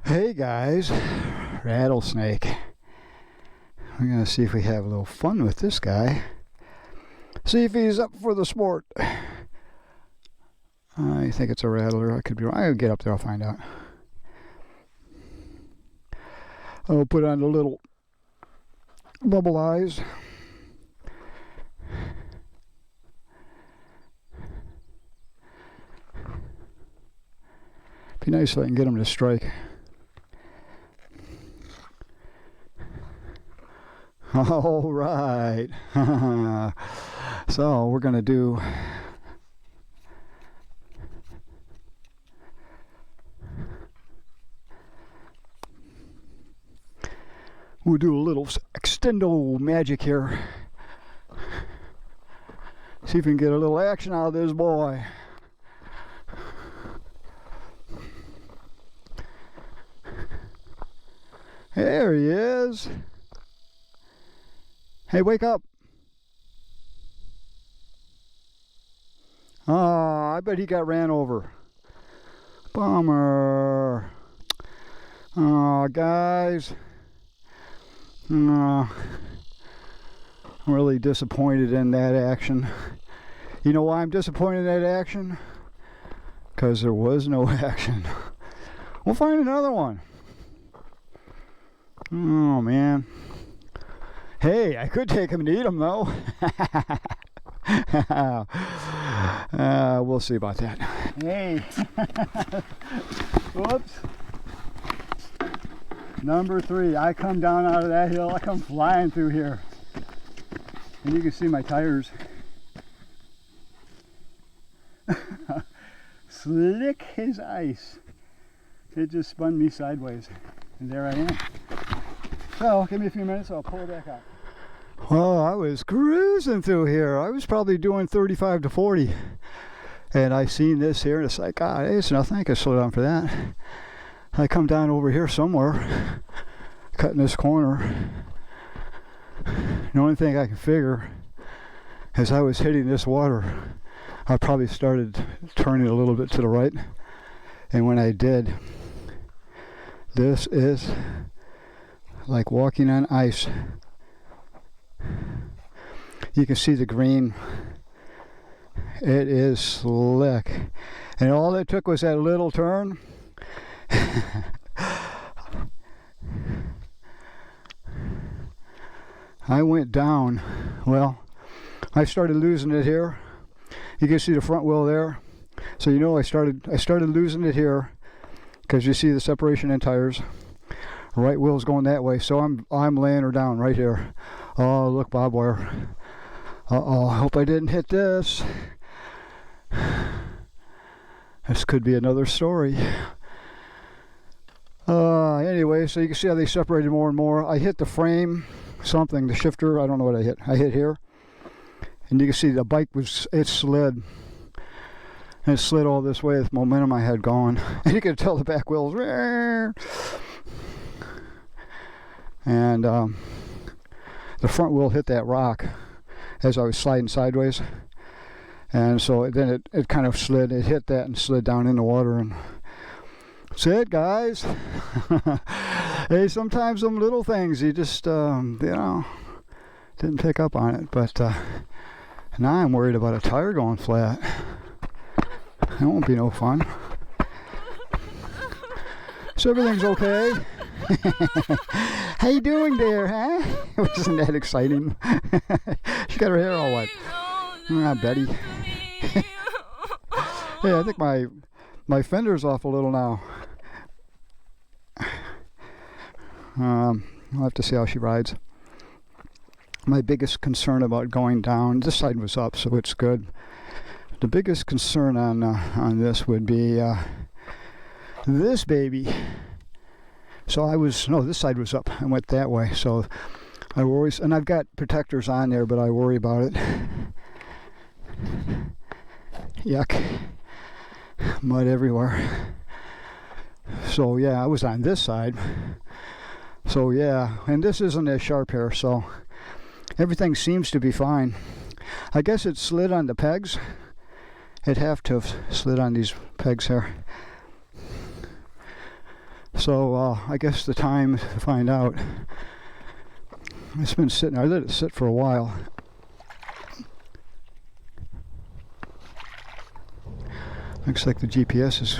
Hey guys, Rattlesnake. We're gonna see if we have a little fun with this guy. See if he's up for the sport. I think it's a rattler. I could be wrong. I'll get up there, I'll find out. I'll put on the little bubble eyes. Be nice if I can get him to strike. All right. So we're going to do a little extendo magic here. See if we can get a little action out of this boy. There he is. Hey, wake up. Oh, I bet he got ran over. Bummer. Oh, guys. I'm really disappointed in that action. You know why I'm disappointed in that action? Because there was no action. We'll find another one. Oh, man. Hey, I could take him and eat him, though. We'll see about that. Hey. Whoops. Number 3. I come down out of that hill. I come flying through here. And you can see my tires. Slick as ice. It just spun me sideways. And there I am. So, give me a few minutes, I'll pull it back out. Well, I was cruising through here. I was probably doing 35 to 40. And I seen this here, and it's like, God, it's nothing. I can slow down for that. I come down over here somewhere, cutting this corner. The only thing I can figure as I was hitting this water, I probably started turning a little bit to the right. And when I did, this is like walking on ice. You can see the green. It is slick. And all it took was that little turn. I went down. Well, I started losing it here. You can see the front wheel there. So you know I started losing it here because you see the separation in tires. Right wheel's going that way, so I'm laying her down right here. Oh, look, barbed wire. Uh-oh, I hope I didn't hit this. This could be another story. Anyway, so you can see how they separated more and more. I hit the frame, something, the shifter, I don't know what I hit. I hit here. And you can see the bike it slid. And it slid all this way with momentum I had going. And you can tell the back wheels. And the front wheel hit that rock as I was sliding sideways. And so then it kind of slid. It hit that and slid down in the water. And that's it, guys. Hey, sometimes some little things you just, didn't pick up on it. But now I'm worried about a tire going flat. That won't be no fun. So everything's okay. How you doing there, huh? Wasn't that exciting? She got her hair all wet. Ah, Betty. Hey, I think my fender's off a little now. I'll have to see how she rides. My biggest concern about going down, this side was up, so it's good. The biggest concern on this would be this baby. So this side was up. I went that way. So I worry, and I've got protectors on there, but I worry about it. Yuck. Mud everywhere. So yeah, I was on this side. So yeah, and this isn't as sharp here, so everything seems to be fine. I guess it slid on the pegs. It'd have to have slid on these pegs here. So I guess the time to find out. It's been sitting. I let it sit for a while. Looks like the GPS is.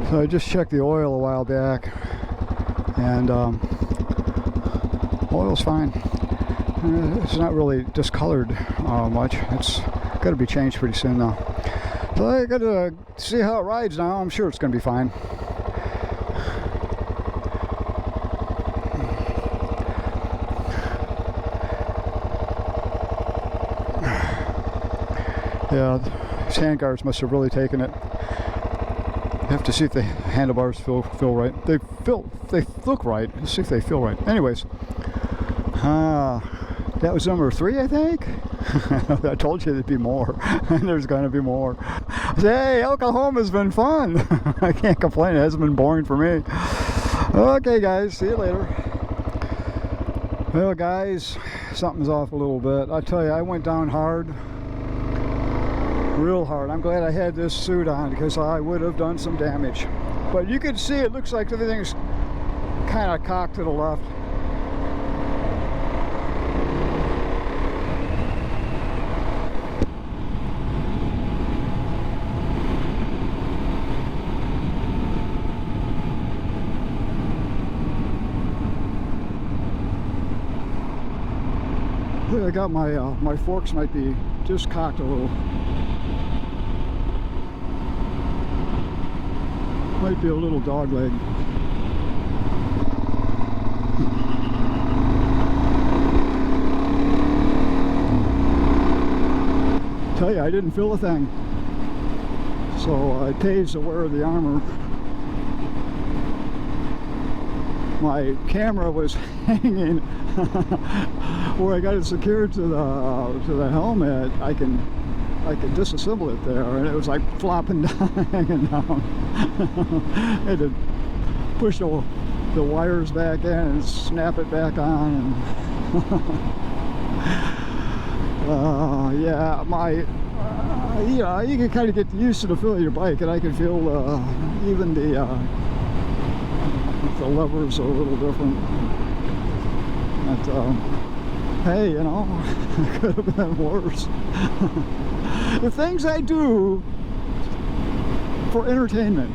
So I just checked the oil a while back, and oil's fine. It's not really discolored much. It's got to be changed pretty soon though. So I got to see how it rides now. I'm sure it's going to be fine. Yeah, these handguards must have really taken it. You have to see if the handlebars feel right. They look right. Let's see if they feel right. Anyways, that was number 3, I think. I told you there'd be more, and there's going to be more. Hey, Oklahoma's been fun. I can't complain. It hasn't been boring for me. Okay, guys, see you later. Well, guys, something's off a little bit. I tell you, I went down hard. Real hard. I'm glad I had this suit on because I would have done some damage. But you can see it looks like everything's kind of cocked to the left. I got my forks might be just cocked a little. Might be a little dog leg. Tell you, I didn't feel a thing. So it pays to wear the armor. My camera was hanging where I got it secured to the helmet. I could disassemble it there, and it was like flopping down, hanging down. I had to push the wires back in and snap it back on. And yeah, you can kind of get used to the feel of your bike, and I can feel even the levers are a little different. But, hey, you know, it could have been worse. The things I do for entertainment.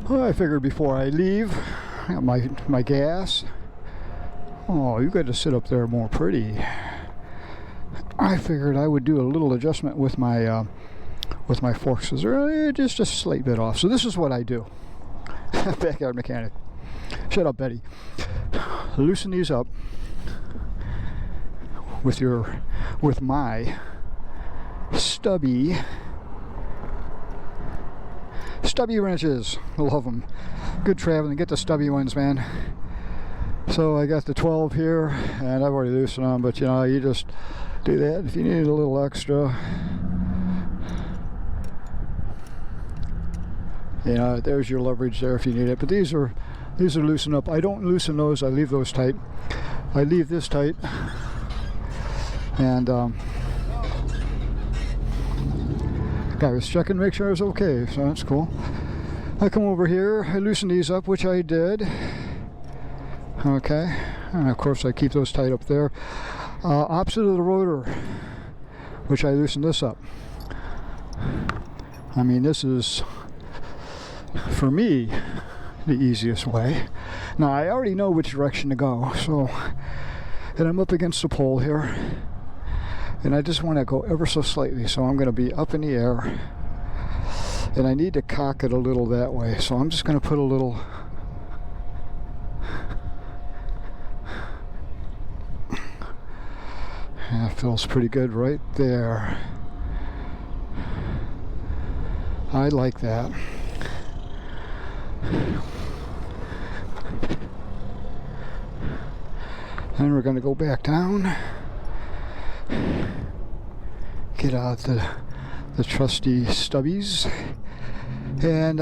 Well, I figured before I leave, I got my gas. Oh, you got to sit up there more pretty. I figured I would do a little adjustment with my forks, because they're just a slight bit off. So this is what I do. Backyard mechanic. Shut up, Betty. Loosen these up with my stubby wrenches. I love them. Good traveling. Get the stubby ones, man. So I got the 12 here, and I've already loosened them, but you know, you just do that if you need a little extra. You know, there's your leverage there if you need it. But these are loosened up. I don't loosen those. I leave those tight. I leave this tight, and I was checking to make sure I was okay, so that's cool. I come over here, I loosen these up, which I did. Okay, and of course I keep those tight up there. Opposite of the rotor, which I loosen this up. I mean, this is, for me, the easiest way. Now I already know which direction to go, so And I'm up against the pole here. And I just want to go ever so slightly, so I'm going to be up in the air. And I need to cock it a little that way, so I'm just going to put a little... That feels pretty good right there. I like that. And we're going to go back down. Get out the trusty stubbies. And,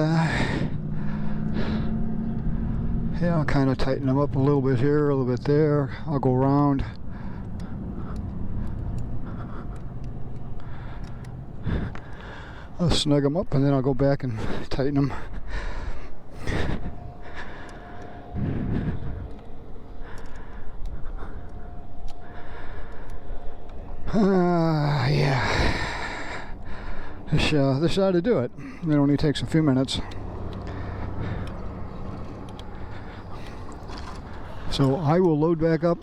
yeah, I'll kind of tighten them up a little bit here, a little bit there. I'll go around. I'll snug them up and then I'll go back and tighten them. Yeah. This ought to do it. It only takes a few minutes. So I will load back up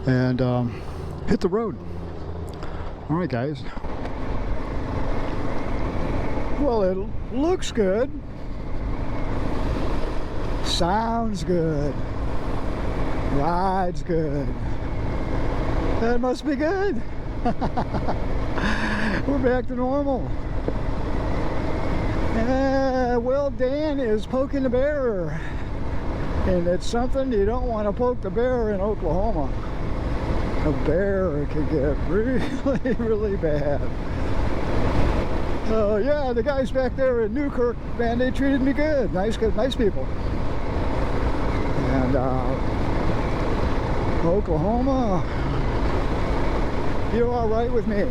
and hit the road. All right, guys. Well, it looks good. Sounds good. Rides good. That must be good. We're back to normal. Well, Dan is poking the bear. And it's something you don't want to poke the bear in Oklahoma. A bear can get really, really bad. Yeah, the guys back there in Newkirk, man, they treated me good. Nice people. And Oklahoma, you're all right with me.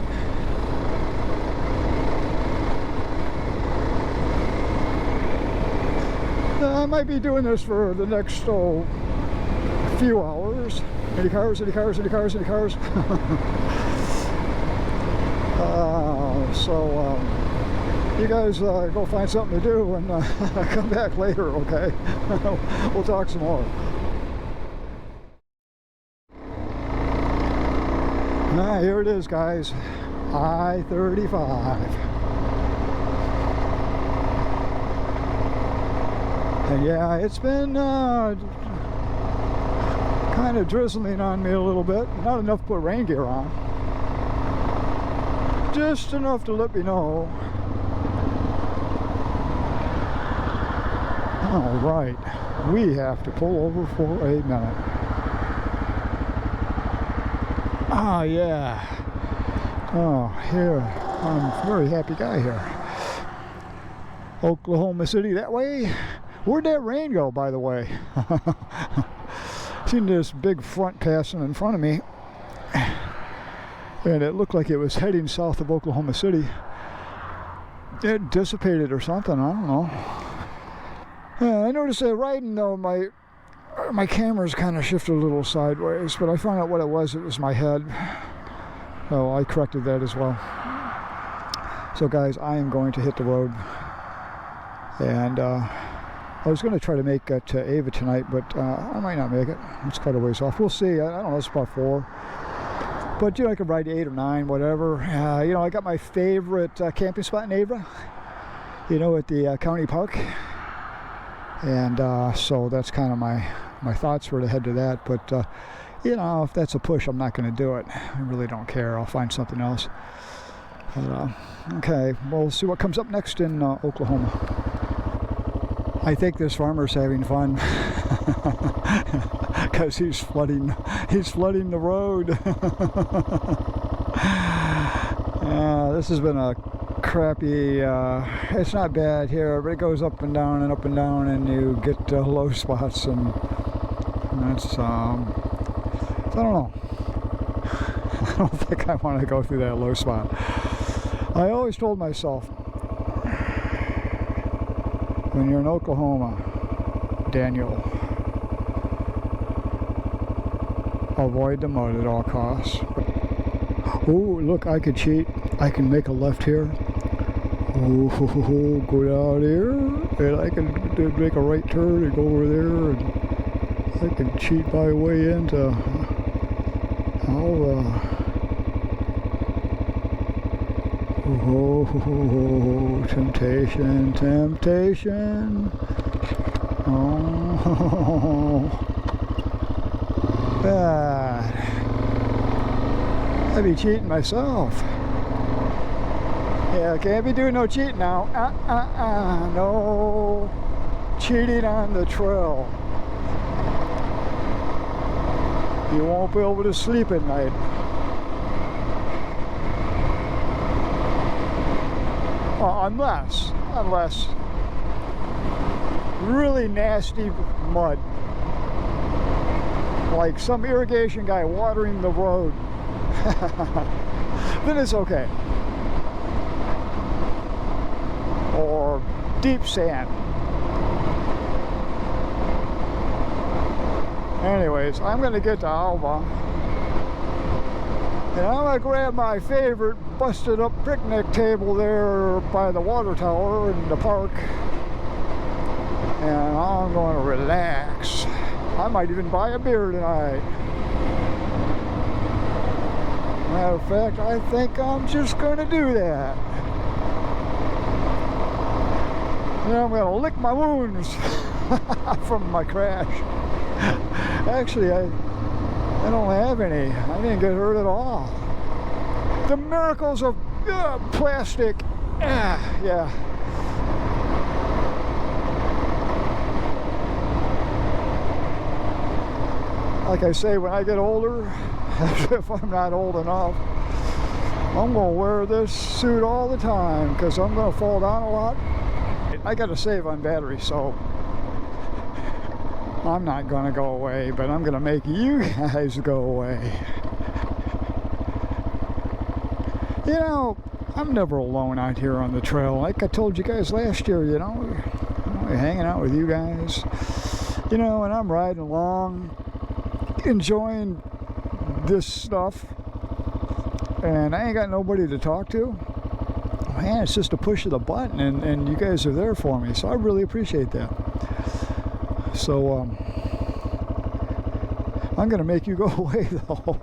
I might be doing this for the next few hours. Any cars? You guys go find something to do and come back later, okay? We'll talk some more. Here it is, guys. I-35. And yeah, it's been kind of drizzling on me a little bit. Not enough to put rain gear on. Just enough to let me know. All right, we have to pull over for a minute. Ah, yeah. Oh, here. I'm a very happy guy here. Oklahoma City that way. Where'd that rain go, by the way? Seen this big front passing in front of me, and it looked like it was heading south of Oklahoma City. It dissipated or something, I don't know. I noticed that riding though, my camera's kind of shifted a little sideways, but I found out what it was my head. So I corrected that as well. So guys, I am going to hit the road, and I was going to try to make it to Ava tonight, but I might not make it. It's quite a ways off. We'll see. I don't know. It's about 4. But, you know, I could ride 8 or 9, whatever. You know, I got my favorite camping spot in Ava, you know, at the county park. And so that's kind of my thoughts were to head to that. But, you know, if that's a push, I'm not going to do it. I really don't care. I'll find something else. But, okay, we'll see what comes up next in Oklahoma. I think this farmer's having fun because he's flooding the road. This has been a crappy, it's not bad here, but it goes up and down and you get low spots, and that's, I don't know. I don't think I want to go through that low spot. I always told myself, when you're in Oklahoma, Daniel, avoid the mud at all costs. Oh, look, I could cheat. I can make a left here. Oh, go down here, and I can make a right turn and go over there. And I could cheat my way into Alva. Oh, temptation, temptation. Oh, bad. I'd be cheating myself. Yeah, can't be doing no cheating now. No cheating on the trail. You won't be able to sleep at night. Unless really nasty mud, like some irrigation guy watering the road, then it's okay. Or deep sand. Anyways, I'm gonna get to Alva, and I'm gonna grab my favorite busted up picnic table there by the water tower in the park, and I'm gonna relax. I might even buy a beer tonight. Matter of fact, I think I'm just gonna do that. And I'm gonna lick my wounds from my crash. Actually, I don't have any. I didn't get hurt at all. The miracles of plastic. Yeah. Like I say, when I get older, if I'm not old enough, I'm going to wear this suit all the time because I'm going to fall down a lot. I got to save on battery, so I'm not going to go away, but I'm going to make you guys go away. You know, I'm never alone out here on the trail. Like I told you guys last year, you know, we're hanging out with you guys. You know, and I'm riding along, enjoying this stuff, and I ain't got nobody to talk to. Man, it's just a push of the button, and you guys are there for me, so I really appreciate that. So, I'm going to make you go away, though.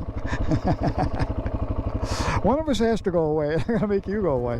One of us has to go away. I'm going to make you go away.